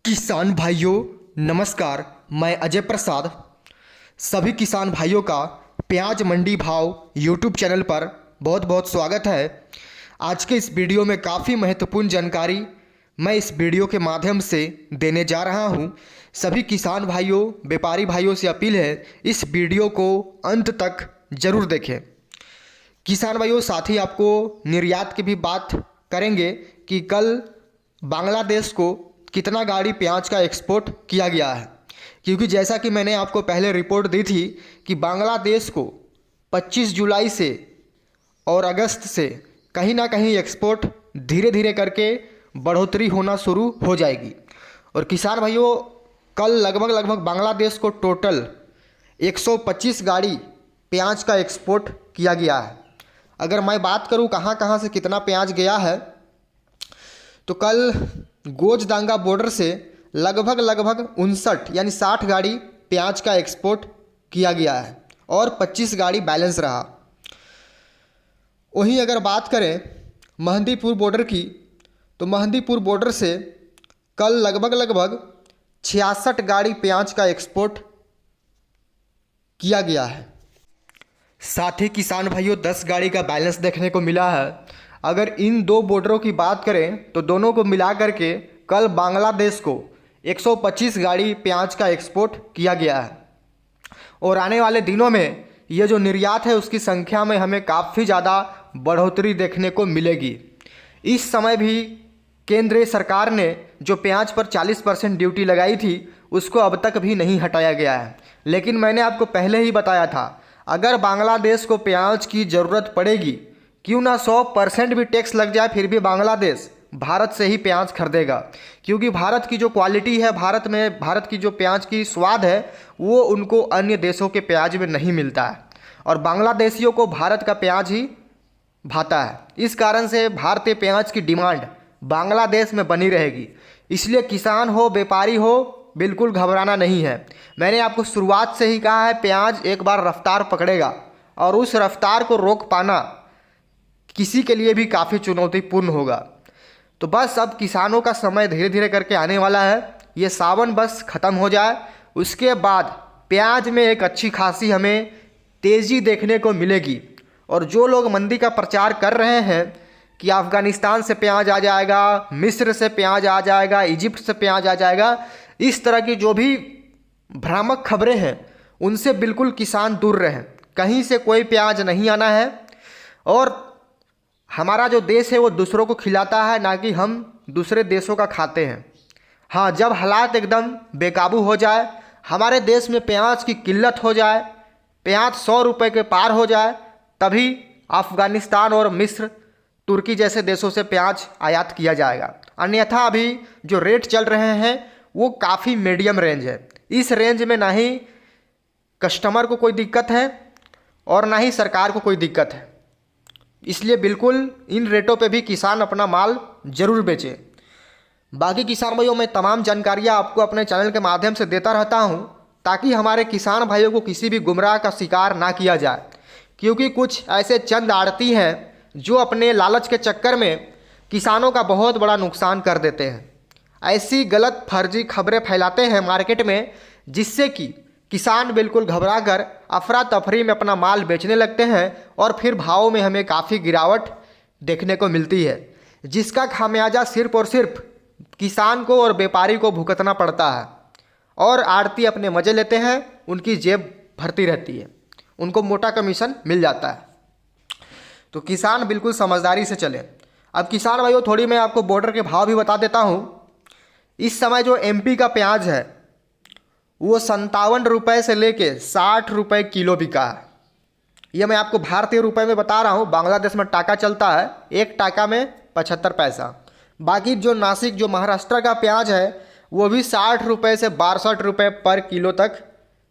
किसान भाइयों नमस्कार। मैं अजय प्रसाद सभी किसान भाइयों का प्याज मंडी भाव यूट्यूब चैनल पर बहुत बहुत स्वागत है। आज के इस वीडियो में काफ़ी महत्वपूर्ण जानकारी मैं इस वीडियो के माध्यम से देने जा रहा हूं। सभी किसान भाइयों व्यापारी भाइयों से अपील है, इस वीडियो को अंत तक जरूर देखें। किसान भाइयों साथ ही आपको निर्यात की भी बात करेंगे कि कल बांग्लादेश को कितना गाड़ी प्याज का एक्सपोर्ट किया गया है, क्योंकि जैसा कि मैंने आपको पहले रिपोर्ट दी थी कि बांग्लादेश को 25 जुलाई से और अगस्त से कहीं ना कहीं एक्सपोर्ट धीरे धीरे करके बढ़ोतरी होना शुरू हो जाएगी। और किसान भाइयों कल लगभग बांग्लादेश को टोटल 125 गाड़ी प्याज का एक्सपोर्ट किया गया है। अगर मैं बात करूं कहां कहां से कितना प्याज गया है, तो कल गोजदांगा बॉर्डर से लगभग 59 यानी 60 गाड़ी प्याज का एक्सपोर्ट किया गया है और 25 गाड़ी बैलेंस रहा। वहीं अगर बात करें महंदीपुर बॉर्डर की, तो महंदीपुर बॉर्डर से कल लगभग 66 गाड़ी प्याज का एक्सपोर्ट किया गया है। साथ ही किसान भाइयों 10 गाड़ी का बैलेंस देखने को मिला है। अगर इन दो बॉर्डरों की बात करें तो दोनों को मिला करके कल बांग्लादेश को 125 गाड़ी प्याज का एक्सपोर्ट किया गया है। और आने वाले दिनों में ये जो निर्यात है उसकी संख्या में हमें काफ़ी ज़्यादा बढ़ोतरी देखने को मिलेगी। इस समय भी केंद्रीय सरकार ने जो प्याज पर 40% ड्यूटी लगाई थी उसको अब तक भी नहीं हटाया गया है। लेकिन मैंने आपको पहले ही बताया था, अगर बांग्लादेश को प्याज की ज़रूरत पड़ेगी, क्यों ना 100% भी टैक्स लग जाए, फिर भी बांग्लादेश भारत से ही प्याज खरीदेगा। क्योंकि भारत की जो क्वालिटी है, भारत की जो प्याज की स्वाद है, वो उनको अन्य देशों के प्याज में नहीं मिलता है। और बांग्लादेशियों को भारत का प्याज ही भाता है। इस कारण से भारतीय प्याज की डिमांड बांग्लादेश में बनी रहेगी। इसलिए किसान हो व्यापारी हो बिल्कुल घबराना नहीं है। मैंने आपको शुरुआत से ही कहा है, प्याज एक बार रफ्तार पकड़ेगा और उस रफ्तार को रोक पाना किसी के लिए भी काफ़ी चुनौतीपूर्ण होगा। तो बस अब किसानों का समय धीरे धीरे करके आने वाला है। ये सावन बस ख़त्म हो जाए, उसके बाद प्याज में एक अच्छी खासी हमें तेज़ी देखने को मिलेगी। और जो लोग मंदी का प्रचार कर रहे हैं कि अफ़गानिस्तान से प्याज आ जाएगा, मिस्र से प्याज आ जाएगा, इजिप्ट से प्याज आ जाएगा, इस तरह की जो भी भ्रामक खबरें हैं उनसे बिल्कुल किसान दूर रहें। कहीं से कोई प्याज नहीं आना है। और हमारा जो देश है वो दूसरों को खिलाता है, ना कि हम दूसरे देशों का खाते हैं। हाँ, जब हालात एकदम बेकाबू हो जाए, हमारे देश में प्याज की किल्लत हो जाए, प्याज 100 रुपये के पार हो जाए, तभी अफ़गानिस्तान और मिस्र, तुर्की जैसे देशों से प्याज आयात किया जाएगा। अन्यथा अभी जो रेट चल रहे हैं वो काफ़ी मीडियम रेंज है। इस रेंज में ना ही कस्टमर को कोई दिक्कत है और ना ही सरकार को कोई दिक्कत है। इसलिए बिल्कुल इन रेटों पे भी किसान अपना माल जरूर बेचे। बाकी किसान भाइयों मैं तमाम जानकारियाँ आपको अपने चैनल के माध्यम से देता रहता हूँ, ताकि हमारे किसान भाइयों को किसी भी गुमराह का शिकार ना किया जाए। क्योंकि कुछ ऐसे चंद आड़ती हैं जो अपने लालच के चक्कर में किसानों का बहुत बड़ा नुकसान कर देते हैं। ऐसी गलत फर्जी खबरें फैलाते हैं मार्केट में, जिससे कि किसान बिल्कुल घबरा कर अफरा तफरी में अपना माल बेचने लगते हैं और फिर भाव में हमें काफ़ी गिरावट देखने को मिलती है, जिसका खामियाजा सिर्फ और सिर्फ किसान को और व्यापारी को भुगतना पड़ता है। और आड़ती अपने मज़े लेते हैं, उनकी जेब भरती रहती है, उनको मोटा कमीशन मिल जाता है। तो किसान बिल्कुल समझदारी से चले। अब किसान भाइयों थोड़ी मैं आपको बॉर्डर के भाव भी बता देता हूँ। इस समय जो एमपी का प्याज है वो 57 रुपये से लेके 60 रुपये किलो बिका है। ये मैं आपको भारतीय रुपए में बता रहा हूँ। बांग्लादेश में टाका चलता है, एक टाका में 75 पैसा। बाकी जो नासिक जो महाराष्ट्र का प्याज है वो भी 60 रुपये से 62 रुपये पर किलो तक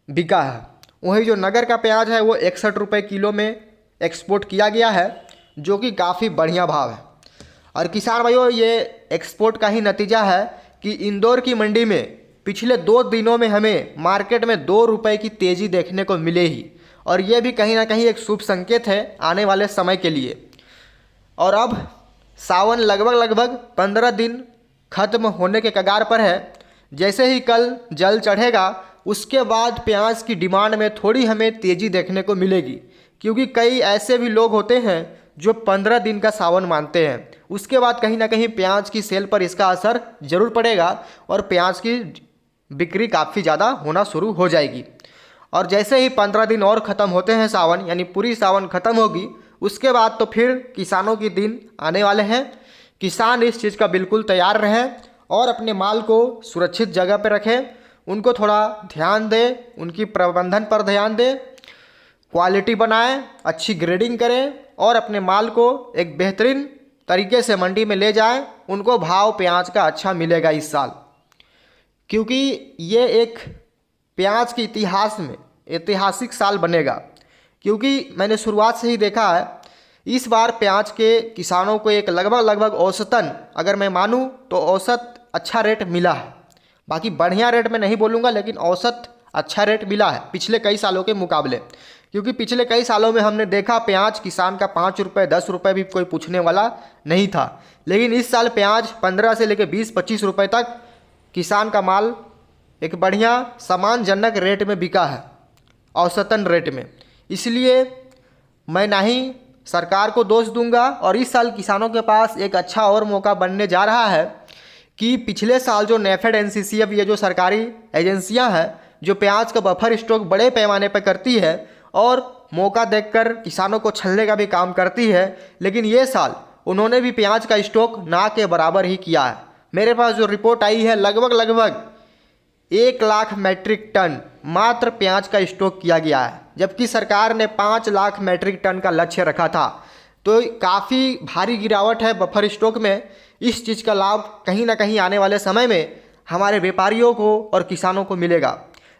बिका है। वही जो नगर का प्याज है वो 61 रुपये किलो में एक्सपोर्ट किया गया है, जो कि काफ़ी बढ़िया भाव है। और किसान भाइयों ये एक्सपोर्ट का ही नतीजा है कि इंदौर की मंडी में पिछले 2 दिनों में हमें मार्केट में 2 रुपये की तेज़ी देखने को मिले ही। और ये भी कहीं ना कहीं एक शुभ संकेत है आने वाले समय के लिए। और अब सावन लगभग 15 दिन खत्म होने के कगार पर है। जैसे ही कल जल चढ़ेगा उसके बाद प्याज की डिमांड में थोड़ी हमें तेज़ी देखने को मिलेगी, क्योंकि कई ऐसे भी लोग होते हैं जो 15 दिन का सावन मानते हैं। उसके बाद कहीं ना कहीं प्याज की सेल पर इसका असर ज़रूर पड़ेगा और प्याज की बिक्री काफ़ी ज़्यादा होना शुरू हो जाएगी। और जैसे ही 15 दिन और ख़त्म होते हैं सावन, यानी पूरी सावन ख़त्म होगी, उसके बाद तो फिर किसानों के दिन आने वाले हैं। किसान इस चीज़ का बिल्कुल तैयार रहें और अपने माल को सुरक्षित जगह पर रखें, उनको थोड़ा ध्यान दें, उनकी प्रबंधन पर ध्यान दें, क्वालिटी बनाएं, अच्छी ग्रेडिंग करें और अपने माल को एक बेहतरीन तरीके से मंडी में ले जाएं। उनको भाव प्याज का अच्छा मिलेगा इस साल, क्योंकि ये एक प्याज के इतिहास में ऐतिहासिक साल बनेगा। क्योंकि मैंने शुरुआत से ही देखा है इस बार प्याज के किसानों को एक लगभग औसतन अगर मैं मानूं तो औसत अच्छा रेट मिला है। बाकी बढ़िया रेट में नहीं बोलूँगा, लेकिन औसत अच्छा रेट मिला है पिछले कई सालों के मुकाबले। क्योंकि पिछले कई सालों में हमने देखा प्याज किसान का 5 रुपये 10 रुपये भी कोई पूछने वाला नहीं था, लेकिन इस साल प्याज 15 से लेकर 20-25 रुपये तक किसान का माल एक बढ़िया सम्मानजनक रेट में बिका है, औसतन रेट में। इसलिए मैं ना ही सरकार को दोष दूंगा, और इस साल किसानों के पास एक अच्छा और मौका बनने जा रहा है कि पिछले साल जो नेफेड NCCF ये जो सरकारी एजेंसियां हैं जो प्याज का बफर स्टॉक बड़े पैमाने पर करती है और मौका देखकर किसानों को छलने का भी काम करती है, लेकिन ये साल उन्होंने भी प्याज का स्टॉक ना के बराबर ही किया है। मेरे पास जो रिपोर्ट आई है लगभग 1 लाख मैट्रिक टन मात्र प्याज का स्टॉक किया गया है, जबकि सरकार ने 5 लाख मैट्रिक टन का लक्ष्य रखा था। तो काफ़ी भारी गिरावट है बफर स्टॉक में। इस चीज़ का लाभ कहीं ना कहीं आने वाले समय में हमारे व्यापारियों को और किसानों को मिलेगा।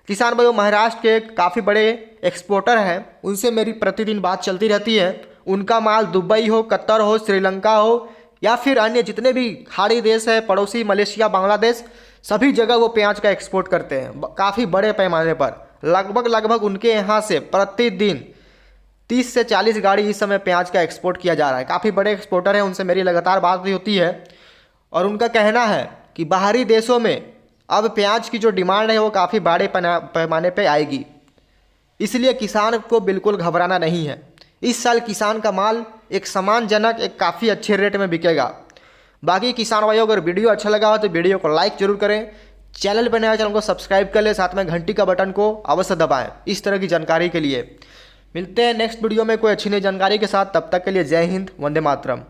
किसान भाइयों, महाराष्ट्र के काफ़ी बड़े एक्सपोर्टर हैं, उनसे मेरी प्रतिदिन बात चलती रहती है। उनका माल दुबई हो, कतर हो, श्रीलंका हो या फिर अन्य जितने भी खाड़ी देश है, पड़ोसी मलेशिया, बांग्लादेश, सभी जगह वो प्याज का एक्सपोर्ट करते हैं काफ़ी बड़े पैमाने पर। लगभग उनके यहाँ से प्रतिदिन 30 से 40 गाड़ी इस समय प्याज का एक्सपोर्ट किया जा रहा है। काफ़ी बड़े एक्सपोर्टर हैं, उनसे मेरी लगातार बात भी होती है और उनका कहना है कि बाहरी देशों में अब प्याज की जो डिमांड है वो काफ़ी बड़े पैमाने पे आएगी। इसलिए किसान को बिल्कुल घबराना नहीं है। इस साल किसान का माल एक सम्मानजनक, एक काफ़ी अच्छे रेट में बिकेगा। बाकी किसान भाइयों, अगर वीडियो अच्छा लगा हो तो वीडियो को लाइक जरूर करें, चैनल पर नया चैनल को सब्सक्राइब कर ले, साथ में घंटी का बटन को अवश्य दबाएं इस तरह की जानकारी के लिए। मिलते हैं नेक्स्ट वीडियो में कोई अच्छी नई जानकारी के साथ। तब तक के लिए जय हिंद, वंदे मातरम।